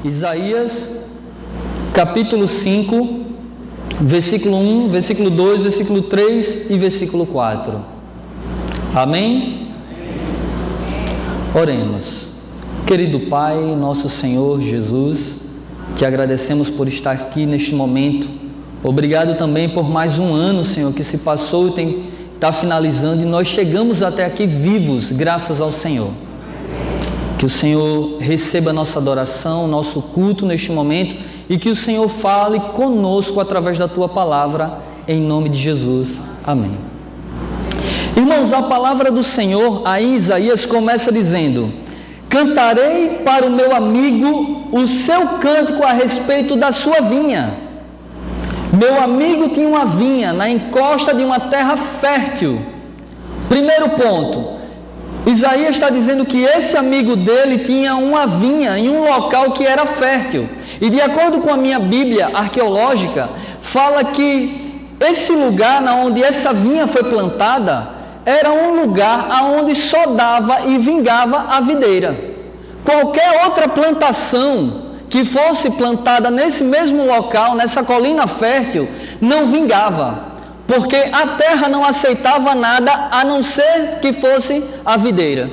Isaías, capítulo 5, versículo 1, versículo 2, versículo 3 e versículo 4. Amém? Oremos. Querido Pai, nosso Senhor Jesus, te agradecemos por estar aqui neste momento. Obrigado também por mais um ano, Senhor, que se passou e está finalizando, e nós chegamos até aqui vivos, graças ao Senhor. Que o Senhor receba a nossa adoração, nosso culto neste momento, e que o Senhor fale conosco através da Tua palavra, em nome de Jesus. Amém. Irmãos, a palavra do Senhor, aí em Isaías, começa dizendo: cantarei para o meu amigo o seu cântico a respeito da sua vinha. Meu amigo tinha uma vinha na encosta de uma terra fértil. Primeiro ponto, Isaías está dizendo que esse amigo dele tinha uma vinha em um local que era fértil. E de acordo com a minha Bíblia arqueológica, fala que esse lugar onde essa vinha foi plantada era um lugar onde só dava e vingava a videira. Qualquer outra plantação que fosse plantada nesse mesmo local, nessa colina fértil, não vingava, porque a terra não aceitava nada a não ser que fosse a videira.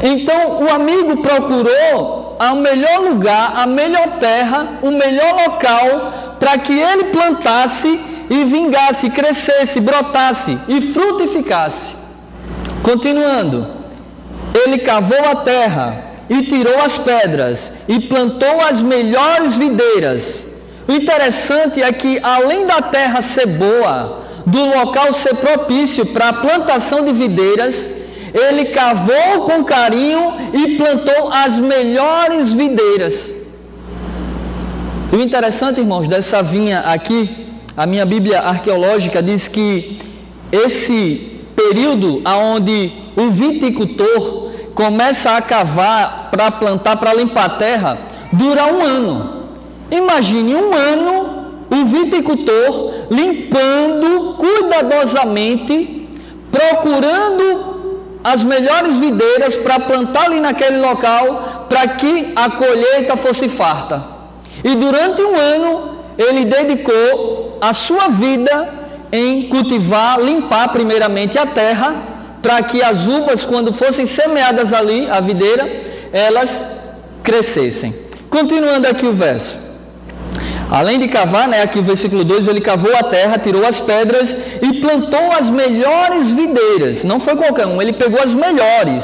Então o amigo procurou o melhor lugar, a melhor terra, o melhor local para que ele plantasse e vingasse, crescesse, brotasse e frutificasse. Continuando, ele cavou a terra e tirou as pedras e plantou as melhores videiras. O interessante é que, além da terra ser boa, do local ser propício para a plantação de videiras, ele cavou com carinho e plantou as melhores videiras. E o interessante, irmãos, dessa vinha aqui, a minha Bíblia arqueológica diz que esse período onde o viticultor começa a cavar para plantar, para limpar a terra, dura um ano. Imagine um ano o viticultor limpando cuidadosamente, procurando as melhores videiras para plantar ali naquele local, para que a colheita fosse farta. E durante um ano ele dedicou a sua vida em cultivar, limpar primeiramente a terra, para que as uvas, quando fossem semeadas ali, a videira, elas crescessem. Continuando aqui o verso. Além de cavar, aqui o versículo 2, ele cavou a terra, tirou as pedras e plantou as melhores videiras. Não foi qualquer um, ele pegou as melhores.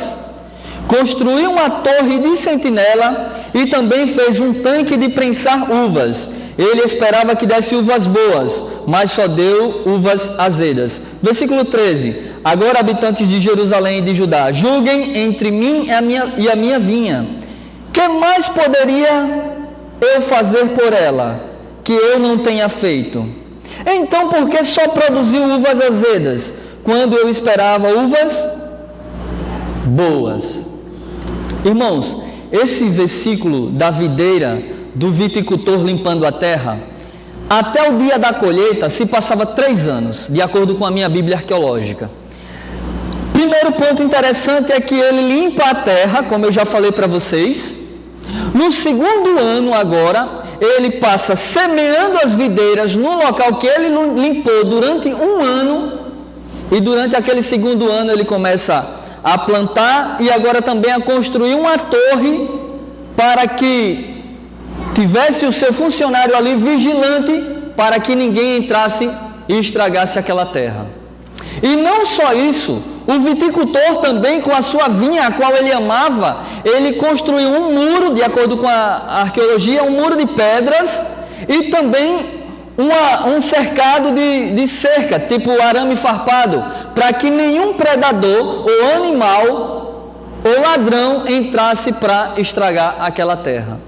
Construiu uma torre de sentinela e também fez um tanque de prensar uvas. Ele esperava que desse uvas boas, mas só deu uvas azedas. Versículo 13. Agora, habitantes de Jerusalém e de Judá, julguem entre mim e a minha vinha. Que mais poderia eu fazer por ela que eu não tenha feito? Então, por que só produziu uvas azedas quando eu esperava uvas boas? Irmãos, esse versículo da videira, do viticultor limpando a terra, até o dia da colheita se passava 3 anos, de acordo com a minha Bíblia arqueológica. Primeiro ponto interessante é que ele limpa a terra, como eu já falei para vocês. No segundo ano agora, ele passa semeando as videiras no local que ele limpou durante um ano, e durante aquele segundo ano ele começa a plantar e agora também a construir uma torre para que tivesse o seu funcionário ali vigilante, para que ninguém entrasse e estragasse aquela terra. E não só isso, o viticultor também, com a sua vinha, a qual ele amava, ele construiu um muro, de acordo com a arqueologia, um muro de pedras e também um cercado de cerca, tipo arame farpado, para que nenhum predador ou animal ou ladrão entrasse para estragar aquela terra.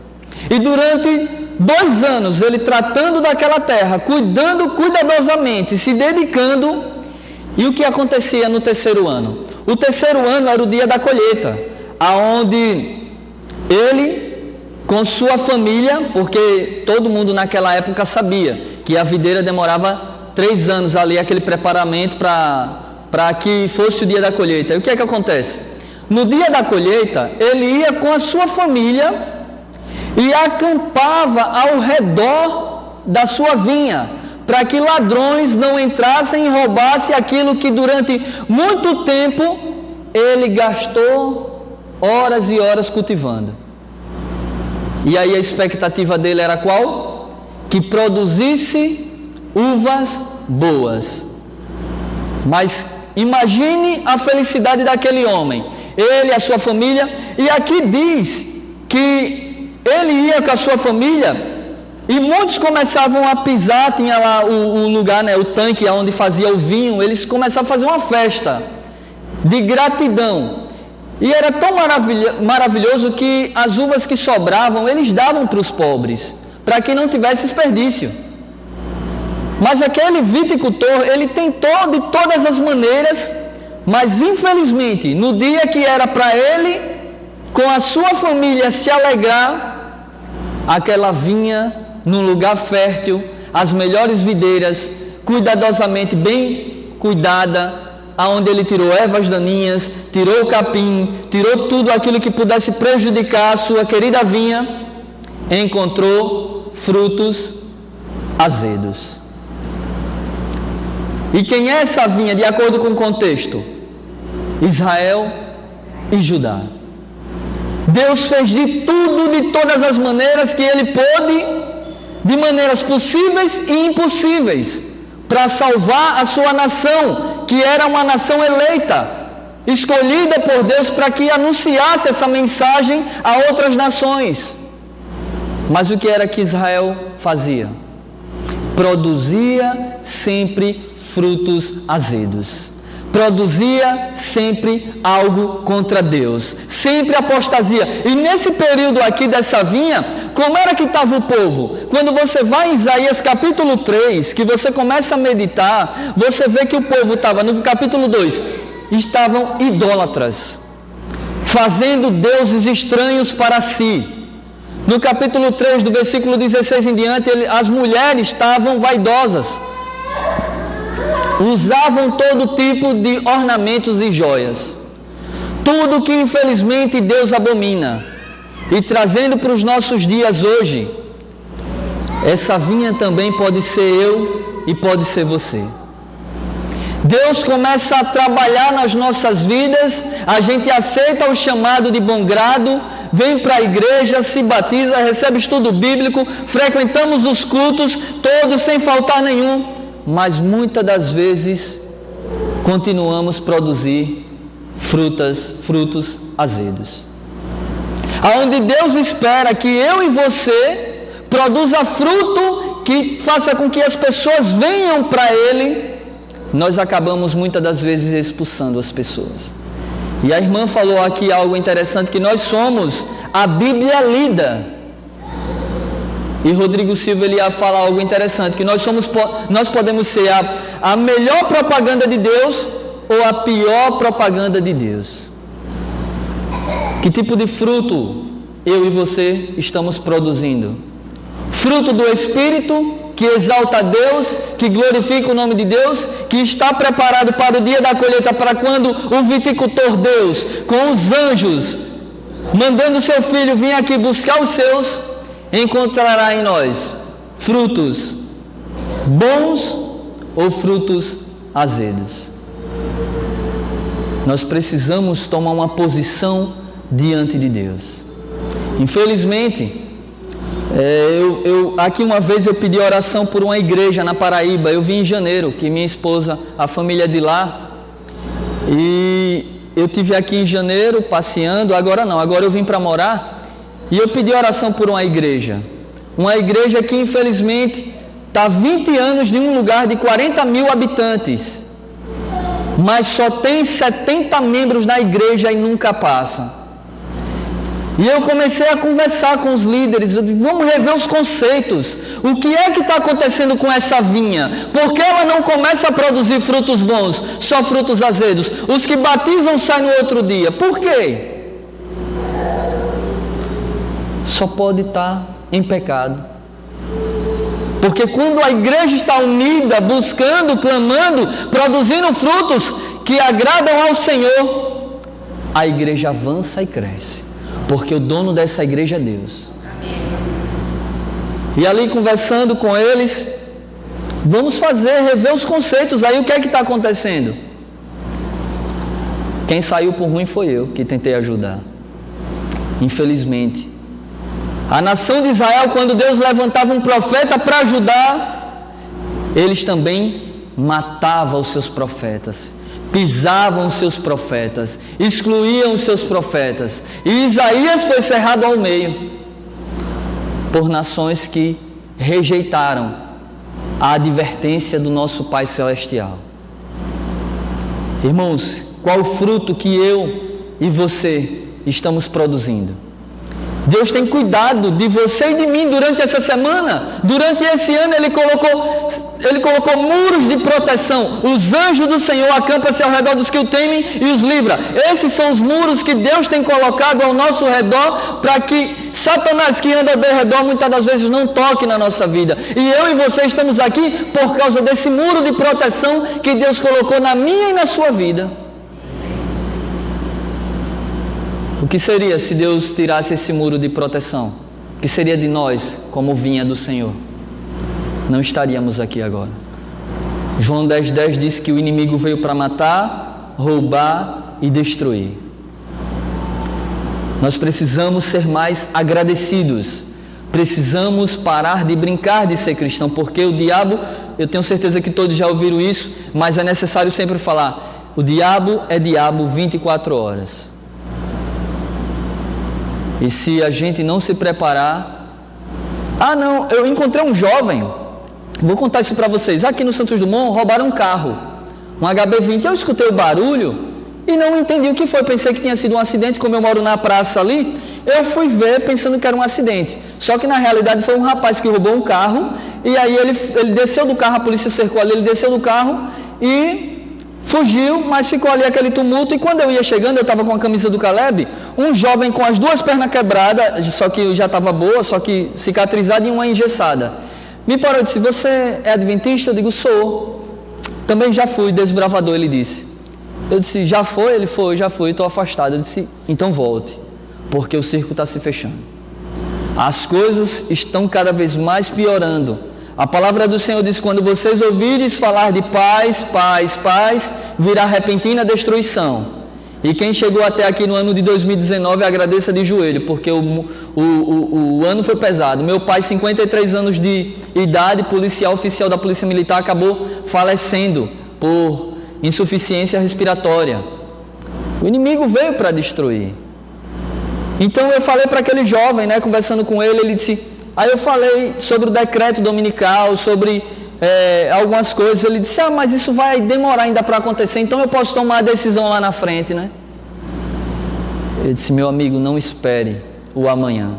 E durante 2 anos, ele tratando daquela terra, cuidando cuidadosamente, se dedicando. E o que acontecia no terceiro ano? O terceiro ano era o dia da colheita, aonde ele, com sua família, porque todo mundo naquela época sabia que a videira demorava 3 anos ali, aquele preparamento para que fosse o dia da colheita. E o que é que acontece? No dia da colheita, ele ia com a sua família e acampava ao redor da sua vinha, para que ladrões não entrassem e roubassem aquilo que durante muito tempo ele gastou horas e horas cultivando. E aí a expectativa dele era qual? Que produzisse uvas boas. Mas imagine a felicidade daquele homem, ele e a sua família. E aqui diz que ele ia com a sua família e muitos começavam a pisar, tinha lá o lugar, o tanque onde fazia o vinho, eles começavam a fazer uma festa de gratidão. E era tão maravilhoso que as uvas que sobravam, eles davam para os pobres, para que não tivesse desperdício. Mas aquele viticultor, ele tentou de todas as maneiras, mas infelizmente, no dia que era para ele, com a sua família se alegrar, aquela vinha num lugar fértil, as melhores videiras, cuidadosamente bem cuidada, aonde ele tirou ervas daninhas, tirou o capim, tirou tudo aquilo que pudesse prejudicar a sua querida vinha, encontrou frutos azedos. E quem é essa vinha, de acordo com o contexto? Israel e Judá. Deus fez de tudo, de todas as maneiras que Ele pôde, de maneiras possíveis e impossíveis, para salvar a sua nação, que era uma nação eleita, escolhida por Deus para que anunciasse essa mensagem a outras nações. Mas o que era que Israel fazia? Produzia sempre frutos azedos. Produzia sempre algo contra Deus, sempre apostasia. E nesse período aqui dessa vinha, como era que estava o povo? Quando você vai em Isaías capítulo 3, que você começa a meditar, você vê que o povo estava, no capítulo 2, estavam idólatras, fazendo deuses estranhos para si. No capítulo 3, do versículo 16 em diante, as mulheres estavam vaidosas, usavam todo tipo de ornamentos e joias, tudo que infelizmente Deus abomina. E trazendo para os nossos dias hoje, essa vinha também pode ser eu e pode ser você. Deus começa a trabalhar nas nossas vidas, a gente aceita o chamado de bom grado, vem para a igreja, se batiza, recebe estudo bíblico, frequentamos os cultos todos sem faltar nenhum, mas muitas das vezes continuamos a produzir frutos azedos. Aonde Deus espera que eu e você produza fruto que faça com que as pessoas venham para Ele, nós acabamos muitas das vezes expulsando as pessoas. E a irmã falou aqui algo interessante, que nós somos a Bíblia lida. E Rodrigo Silva ele ia falar algo interessante, que nós podemos ser a melhor propaganda de Deus ou a pior propaganda de Deus. Que tipo de fruto eu e você estamos produzindo? Fruto do Espírito, que exalta a Deus, que glorifica o nome de Deus, que está preparado para o dia da colheita, para quando o viticultor Deus, com os anjos, mandando seu filho vir aqui buscar os seus, encontrará em nós frutos bons ou frutos azedos. Nós precisamos tomar uma posição diante de Deus. Infelizmente, aqui uma vez eu pedi oração por uma igreja na Paraíba. Eu vim em janeiro, que minha esposa, a família de lá, e eu tive aqui em janeiro passeando. Agora não, agora eu vim para morar, e eu pedi oração por uma igreja que infelizmente está 20 anos de um lugar de 40 mil habitantes, mas só tem 70 membros na igreja e nunca passa. E eu comecei a conversar com os líderes, eu digo, vamos rever os conceitos. O que é que está acontecendo com essa vinha? Por que ela não começa a produzir frutos bons, só frutos azedos? Os que batizam saem no outro dia. Por quê? Só pode estar em pecado. Porque quando a igreja está unida, buscando, clamando, produzindo frutos que agradam ao Senhor, a igreja avança e cresce. Porque o dono dessa igreja é Deus. E ali conversando com eles, vamos rever os conceitos. Aí o que é que está acontecendo? Quem saiu por ruim foi eu, que tentei ajudar. Infelizmente. A nação de Israel, quando Deus levantava um profeta para ajudar, eles também matavam os seus profetas, pisavam os seus profetas, excluíam os seus profetas. E Isaías foi cerrado ao meio por nações que rejeitaram a advertência do nosso Pai Celestial. Irmãos, qual o fruto que eu e você estamos produzindo? Deus tem cuidado de você e de mim durante essa semana. Durante esse ano Ele colocou muros de proteção. Os anjos do Senhor acampam-se ao redor dos que o temem e os livra. Esses são os muros que Deus tem colocado ao nosso redor, para que Satanás, que anda ao redor, muitas das vezes não toque na nossa vida. E eu e você estamos aqui por causa desse muro de proteção que Deus colocou na minha e na sua vida. O que seria se Deus tirasse esse muro de proteção? O que seria de nós como vinha do Senhor? Não estaríamos aqui agora. João 10,10 diz que o inimigo veio para matar, roubar e destruir. Nós precisamos ser mais agradecidos. Precisamos parar de brincar de ser cristão, porque o diabo, eu tenho certeza que todos já ouviram isso, mas é necessário sempre falar, o diabo é diabo 24 horas. E se a gente não se preparar... não, eu encontrei um jovem, vou contar isso para vocês. Aqui no Santos Dumont roubaram um carro, um HB20. Eu escutei o barulho e não entendi o que foi. Pensei que tinha sido um acidente. Como eu moro na praça ali, eu fui ver pensando que era um acidente. Só que na realidade foi um rapaz que roubou um carro. E aí ele desceu do carro, a polícia cercou ali, ele desceu do carro e fugiu, mas ficou ali aquele tumulto. E quando eu ia chegando, eu estava com a camisa do Caleb, um jovem com as duas pernas quebradas, só que já estava boa, só que cicatrizada e uma engessada, me parou e disse: você é adventista? Eu digo: sou. Também já fui desbravador, ele disse. Eu disse: já foi? Ele foi, já fui, estou afastado. Eu disse: então volte, porque o circo está se fechando. As coisas estão cada vez mais piorando. A palavra do Senhor diz: quando vocês ouvirem falar de paz, paz, paz, virá repentina destruição. E quem chegou até aqui no ano de 2019, agradeça de joelho, porque o ano foi pesado. Meu pai, 53 anos de idade, policial oficial da Polícia Militar, acabou falecendo por insuficiência respiratória. O inimigo veio para destruir. Então eu falei para aquele jovem, conversando com ele, ele disse... Aí eu falei sobre o decreto dominical, sobre algumas coisas. Ele disse: mas isso vai demorar ainda para acontecer, então eu posso tomar a decisão lá na frente, Eu disse: meu amigo, não espere o amanhã.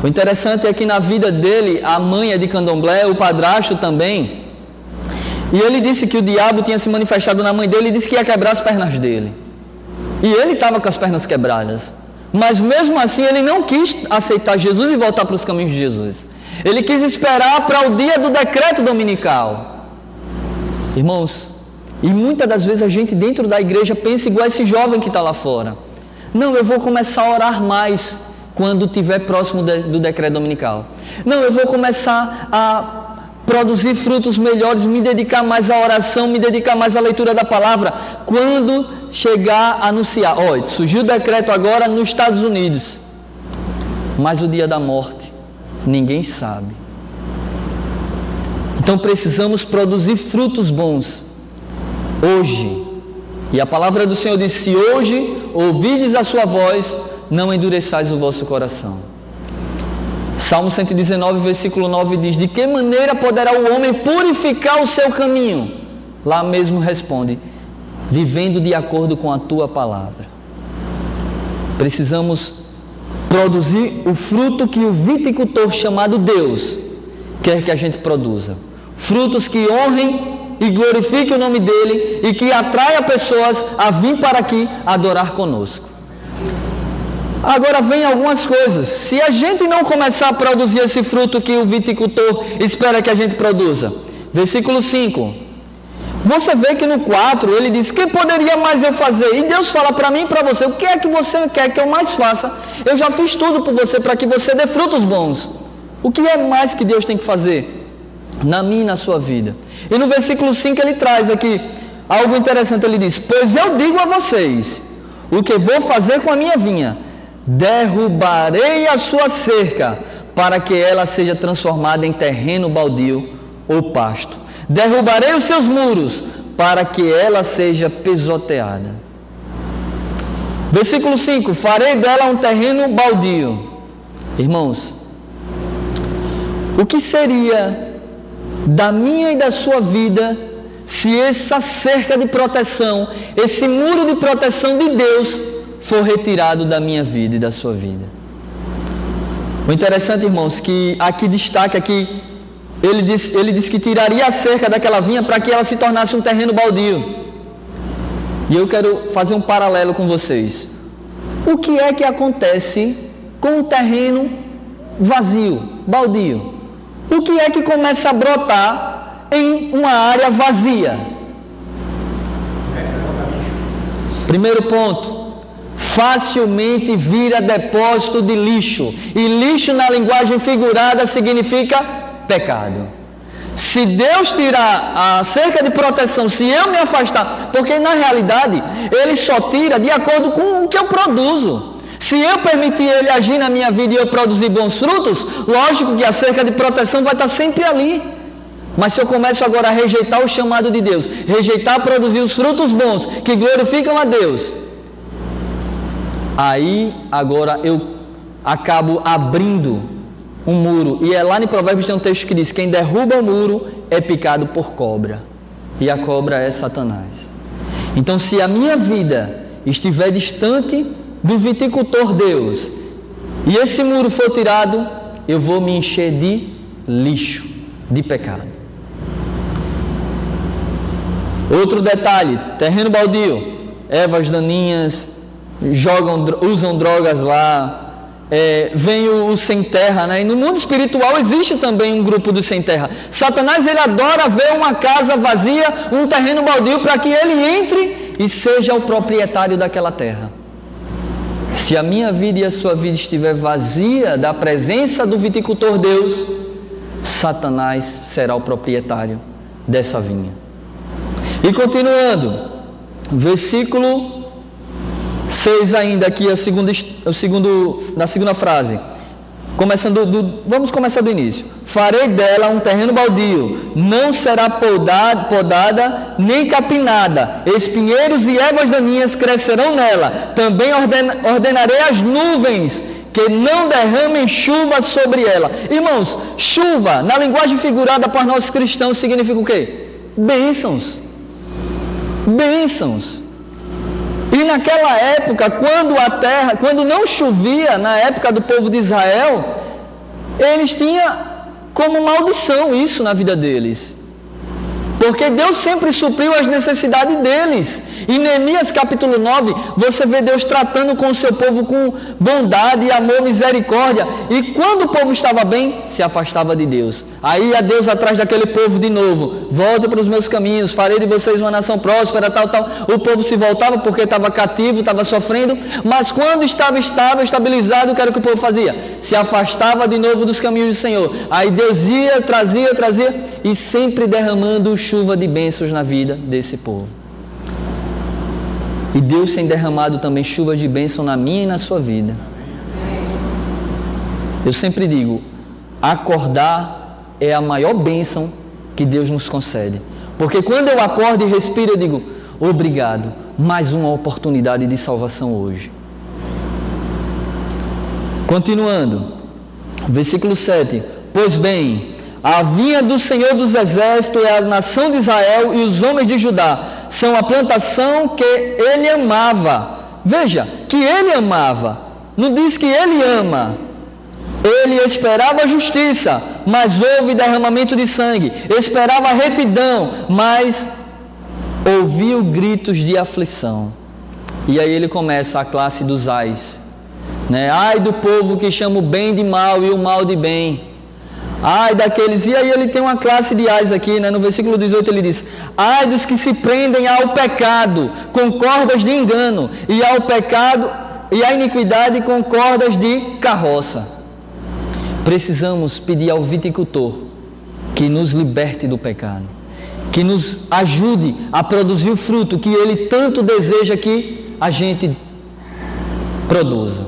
O interessante é que na vida dele, a mãe é de candomblé, o padrasto também. E ele disse que o diabo tinha se manifestado na mãe dele e disse que ia quebrar as pernas dele. E ele estava com as pernas quebradas. Mas mesmo assim ele não quis aceitar Jesus e voltar para os caminhos de Jesus. Ele quis esperar para o dia do decreto dominical. Irmãos, e muitas das vezes a gente dentro da igreja pensa igual esse jovem que está lá fora. Não, eu vou começar a orar mais quando estiver próximo do decreto dominical. Não, eu vou começar a produzir frutos melhores, me dedicar mais à oração, me dedicar mais à leitura da palavra, quando chegar a anunciar: olha, surgiu o decreto agora nos Estados Unidos, mas o dia da morte, ninguém sabe. Então precisamos produzir frutos bons, hoje. E a palavra do Senhor diz: se hoje ouvides a sua voz, não endureçais o vosso coração. Salmo 119, versículo 9 diz: de que maneira poderá o homem purificar o seu caminho? Lá mesmo responde: vivendo de acordo com a tua palavra. Precisamos produzir o fruto que o viticultor chamado Deus quer que a gente produza. Frutos que honrem e glorifiquem o nome dele e que atraia pessoas a vir para aqui adorar conosco. Agora vem algumas coisas. Se a gente não começar a produzir esse fruto que o viticultor espera que a gente produza. Versículo 5. Você vê que no 4 ele diz: que poderia mais eu fazer? E Deus fala para mim e para você: o que é que você quer que eu mais faça? Eu já fiz tudo por você para que você dê frutos bons. O que é mais que Deus tem que fazer na minha e na sua vida? E no versículo 5 ele traz aqui algo interessante, ele diz: pois eu digo a vocês o que vou fazer com a minha vinha: derrubarei a sua cerca, para que ela seja transformada em terreno baldio ou pasto. Derrubarei os seus muros, para que ela seja pisoteada. Versículo 5: farei dela um terreno baldio. Irmãos, o que seria da minha e da sua vida se essa cerca de proteção, esse muro de proteção de Deus for retirado da minha vida e da sua vida? O interessante, irmãos, que aqui destaca que ele diz que tiraria a cerca daquela vinha para que ela se tornasse um terreno baldio. E eu quero fazer um paralelo com vocês. O que é que acontece com um terreno vazio, baldio? O que é que começa a brotar em uma área vazia? Primeiro ponto: facilmente vira depósito de lixo. E lixo na linguagem figurada significa pecado. Se Deus tirar a cerca de proteção, se eu me afastar, porque na realidade Ele só tira de acordo com o que eu produzo. Se eu permitir Ele agir na minha vida e eu produzir bons frutos, lógico que a cerca de proteção vai estar sempre ali. Mas se eu começo agora a rejeitar o chamado de Deus, rejeitar produzir os frutos bons que glorificam a Deus, aí agora eu acabo abrindo um muro. E é lá em Provérbios tem um texto que diz: quem derruba o muro é picado por cobra, e a cobra é Satanás. Então, se a minha vida estiver distante do viticultor Deus, e esse muro for tirado, eu vou me encher de lixo, de pecado. Outro detalhe: terreno baldio, ervas daninhas, usam drogas lá. Vem o sem terra, né? E no mundo espiritual existe também um grupo dos sem terra. Satanás, ele adora ver uma casa vazia, um terreno baldio, para que ele entre e seja o proprietário daquela terra. Se a minha vida e a sua vida estiver vazia da presença do viticultor Deus, Satanás será o proprietário dessa vinha. E continuando, versículo 6 ainda, aqui na segunda frase. Vamos começar do início. Farei dela um terreno baldio, não será podada nem capinada. Espinheiros e ervas daninhas crescerão nela. Também ordenarei as nuvens que não derramem chuva sobre ela. Irmãos, chuva, na linguagem figurada para nós cristãos, significa o quê? Bênçãos. Bênçãos. E naquela época, quando não chovia, na época do povo de Israel, eles tinham como maldição isso na vida deles. Porque Deus sempre supriu as necessidades deles. Em Neemias capítulo 9, você vê Deus tratando com o seu povo com bondade, amor, misericórdia. E quando o povo estava bem, se afastava de Deus. Aí ia Deus atrás daquele povo de novo. Volte para os meus caminhos, farei de vocês uma nação próspera, tal. O povo se voltava porque estava cativo, estava sofrendo. Mas quando estava estável, estabilizado, o que era que o povo fazia? Se afastava de novo dos caminhos do Senhor. Aí Deus ia, trazia, e sempre derramando chuva de bênçãos na vida desse povo. E Deus tem derramado também chuvas de bênção na minha e na sua vida. Eu sempre digo, acordar é a maior bênção que Deus nos concede. Porque quando eu acordo e respiro, eu digo, obrigado, mais uma oportunidade de salvação hoje. Continuando, versículo 7. Pois bem, a vinha do Senhor dos Exércitos é a nação de Israel e os homens de Judá. São a plantação que ele amava. Veja, que ele amava. Não diz que ele ama. Ele esperava a justiça, mas houve derramamento de sangue. Esperava a retidão, mas ouviu gritos de aflição. E aí ele começa a classe dos ais. Né? Ai do povo que chama o bem de mal e o mal de bem. Ai daqueles, e aí ele tem uma classe de ais aqui, né? No versículo 18 ele diz: ai dos que se prendem ao pecado com cordas de engano, e ao pecado e à iniquidade com cordas de carroça. precisamos pedir ao viticultor que nos liberte do pecado, que nos ajude a produzir o fruto que Ele tanto deseja que a gente produza.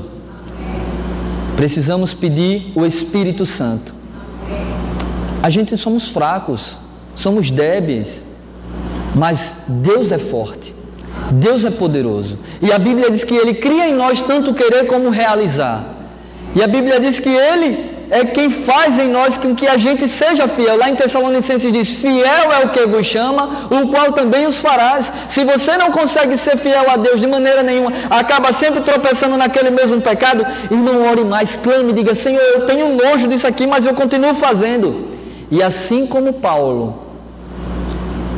Precisamos pedir o Espírito Santo. A gente somos fracos, somos débeis, mas Deus é forte, Deus é poderoso. E a Bíblia diz que Ele cria em nós tanto querer como realizar. E a Bíblia diz que Ele é quem faz em nós com que a gente seja fiel. Lá em Tessalonicenses diz: fiel é o que vos chama, o qual também os farás. Se você não consegue ser fiel a Deus de maneira nenhuma, acaba sempre tropeçando naquele mesmo pecado, e não ore mais, clame, diga: Senhor, eu tenho nojo disso aqui, mas eu continuo fazendo. E assim como Paulo,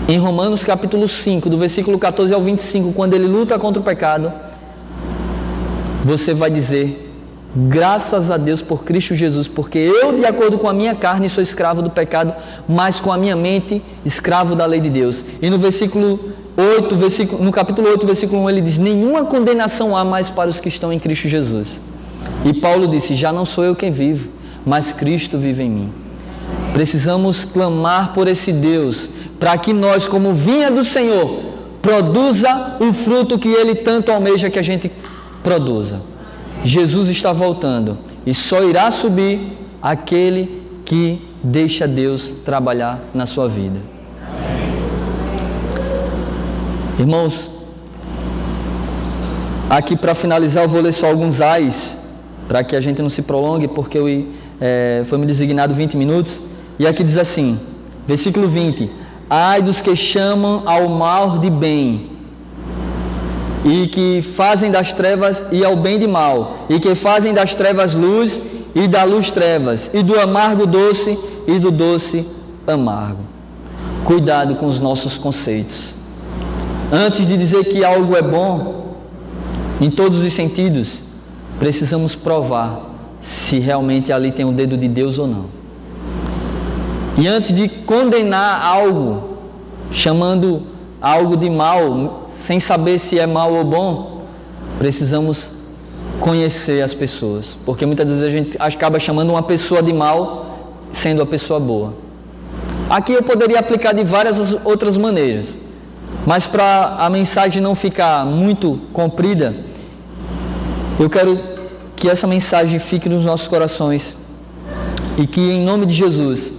em Romanos capítulo 5, do versículo 14 ao 25, quando ele luta contra o pecado, você vai dizer: graças a Deus por Cristo Jesus, porque eu, de acordo com a minha carne, sou escravo do pecado, mas com a minha mente, escravo da lei de Deus. E no versículo 8, no capítulo 8, versículo 1, ele diz: nenhuma condenação há mais para os que estão em Cristo Jesus. E Paulo disse: já não sou eu quem vivo, mas Cristo vive em mim. Precisamos clamar por esse Deus, para que nós, como vinha do Senhor, produza o fruto que Ele tanto almeja que a gente produza. Jesus está voltando e só irá subir aquele que deixa Deus trabalhar na sua vida. Irmãos, aqui para finalizar eu vou ler só alguns ais, para que a gente não se prolongue, porque foi me designado 20 minutos. E aqui diz assim, versículo 20: ai dos que chamam ao mal de bem, e que fazem das trevas e ao bem de mal, e que fazem das trevas luz e da luz trevas, e do amargo doce e do doce amargo. Cuidado com os nossos conceitos. Antes de dizer que algo é bom, em todos os sentidos, precisamos provar se realmente ali tem o dedo de Deus ou não. E antes de condenar algo, chamando algo de mal, sem saber se é mal ou bom, precisamos conhecer as pessoas, porque muitas vezes a gente acaba chamando uma pessoa de mal, sendo a pessoa boa. Aqui eu poderia aplicar de várias outras maneiras, mas para a mensagem não ficar muito comprida, eu quero que essa mensagem fique nos nossos corações e que, em nome de Jesus,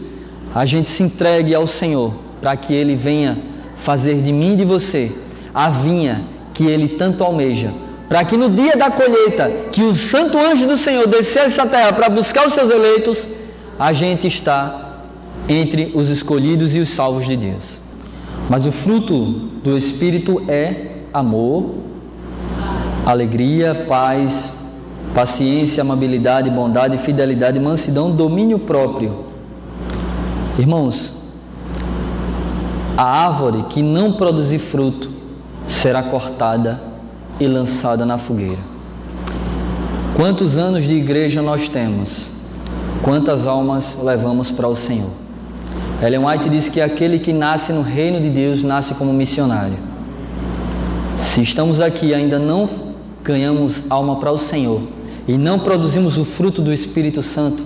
a gente se entregue ao Senhor, para que Ele venha fazer de mim e de você a vinha que Ele tanto almeja, para que no dia da colheita, que o santo anjo do Senhor descesse à terra para buscar os seus eleitos, a gente está entre os escolhidos e os salvos de Deus. Mas o fruto do Espírito é amor, alegria, paz, paciência, amabilidade, bondade, fidelidade, mansidão, domínio próprio. Irmãos, a árvore que não produzir fruto será cortada e lançada na fogueira. Quantos anos de igreja nós temos? Quantas almas levamos para o Senhor? Ellen White diz que aquele que nasce no reino de Deus nasce como missionário. Se estamos aqui e ainda não ganhamos alma para o Senhor e não produzimos o fruto do Espírito Santo,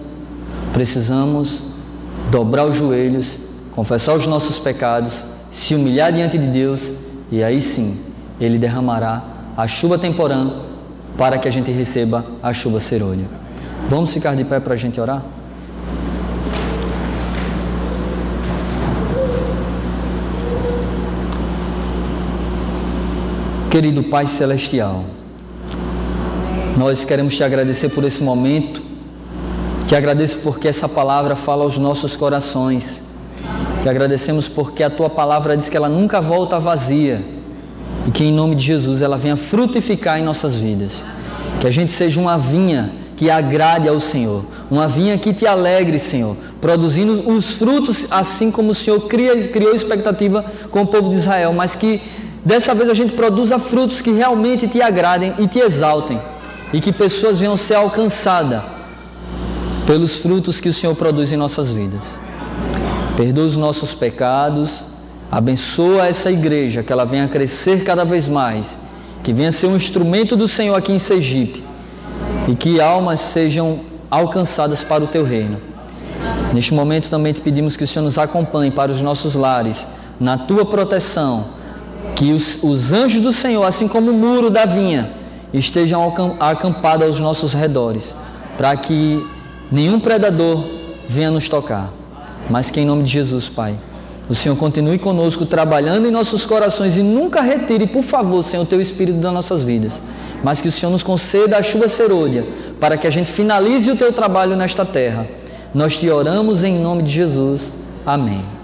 precisamos dobrar os joelhos, confessar os nossos pecados, se humilhar diante de Deus, e aí sim, Ele derramará a chuva temporã para que a gente receba a chuva serôdia. Vamos ficar de pé para a gente orar? Querido Pai Celestial, nós queremos Te agradecer por esse momento. Te agradeço porque essa palavra fala aos nossos corações. Te agradecemos porque a Tua palavra diz que ela nunca volta vazia e que em nome de Jesus ela venha frutificar em nossas vidas. Que a gente seja uma vinha que agrade ao Senhor, uma vinha que Te alegre, Senhor, produzindo os frutos assim como o Senhor criou expectativa com o povo de Israel, mas que dessa vez a gente produza frutos que realmente Te agradem e Te exaltem, e que pessoas venham ser alcançadas pelos frutos que o Senhor produz em nossas vidas. Perdoa os nossos pecados, abençoa essa igreja, que ela venha crescer cada vez mais, que venha ser um instrumento do Senhor aqui em Sergipe, e que almas sejam alcançadas para o Teu reino. Neste momento também te pedimos que o Senhor nos acompanhe para os nossos lares, na Tua proteção, que os anjos do Senhor, assim como o muro da vinha, estejam acampados aos nossos redores, para que nenhum predador venha nos tocar. Mas que em nome de Jesus, Pai, o Senhor continue conosco, trabalhando em nossos corações e nunca retire, por favor, Senhor, o Teu Espírito das nossas vidas. Mas que o Senhor nos conceda a chuva serôdia, para que a gente finalize o Teu trabalho nesta terra. Nós te oramos em nome de Jesus. Amém.